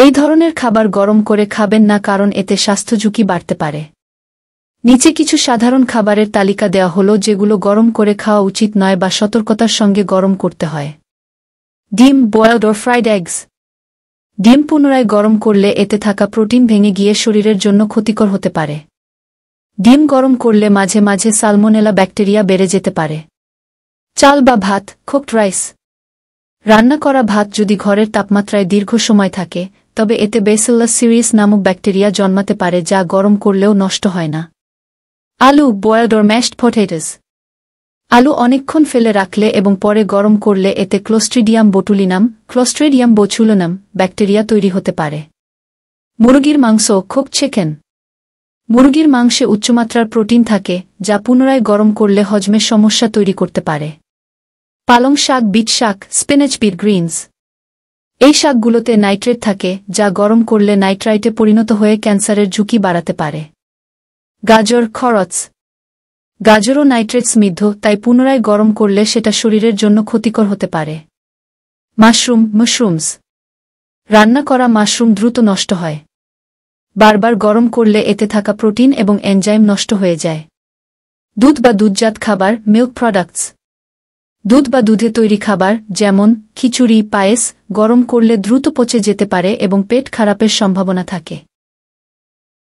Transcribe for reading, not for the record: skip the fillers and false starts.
এই ধরনের খাবার গরম করে খাবেন না, কারণ এতে স্বাস্থ্য ঝুঁকি বাড়তে পারে। নিচে কিছু সাধারণ খাবারের তালিকা দেওয়া হলো যেগুলো গরম করে খাওয়া উচিত নয় বা সতর্কতার সঙ্গে গরম করতে হয়। ডিম, বয়েলড অর ফ্রাইড এগস। ডিম পুনরায় গরম করলে এতে থাকা প্রোটিন ভেঙে গিয়ে শরীরের জন্য ক্ষতিকর হতে পারে। ডিম গরম করলে মাঝে মাঝে সালমোনেলা ব্যাকটেরিয়া বেড়ে যেতে পারে। চাল বা ভাত, কুকড রাইস। রান্না করা ভাত যদি ঘরের তাপমাত্রায় দীর্ঘ সময় থাকে, তবে এতে ব্যাসিলাস সিরিয়াস নামক ব্যাকটেরিয়া জন্মাতে পারে, যা গরম করলেও নষ্ট হয় না। আলু, বয়েলড অর ম্যাশড পটেটোস। আলু অনেকক্ষণ ফেলে রাখলে এবং পরে গরম করলে এতে ক্লোস্ট্রিডিয়াম বোটুলিনাম, ক্লোস্ট্রিডিয়াম বোচুলিনাম ব্যাকটেরিয়া তৈরি হতে পারে। মুরগির মাংস, কুকড চিকেন। মুরগির মাংসে উচ্চমাত্রার প্রোটিন থাকে, যা পুনরায় গরম করলে হজমের সমস্যা তৈরি করতে পারে। পালং শাক, বিট শাক, স্পিনাচ, বিট গ্রিনস। এই শাকগুলোতে নাইট্রেট থাকে, যা গরম করলে নাইট্রাইটে পরিণত হয়ে ক্যান্সারের ঝুঁকি বাড়াতে পারে। গাজর, খরচ। গাজরও নাইট্রেট সমৃদ্ধ, তাই পুনরায় গরম করলে সেটা শরীরের জন্য ক্ষতিকর হতে পারে। Mushroom, mushrooms. রান্না করা মাশরুম দ্রুত নষ্ট হয়। বারবার গরম করলে এতে থাকা প্রোটিন এবং এনজাইম নষ্ট হয়ে যায়। দুধ বা দুধজাত খাবার, মিল্ক প্রোডাক্টস। দুধ বা দুধে তৈরি খাবার যেমন খিচুড়ি, পায়েস গরম করলে দ্রুত পচে যেতে পারে এবং পেট খারাপের সম্ভাবনা থাকে।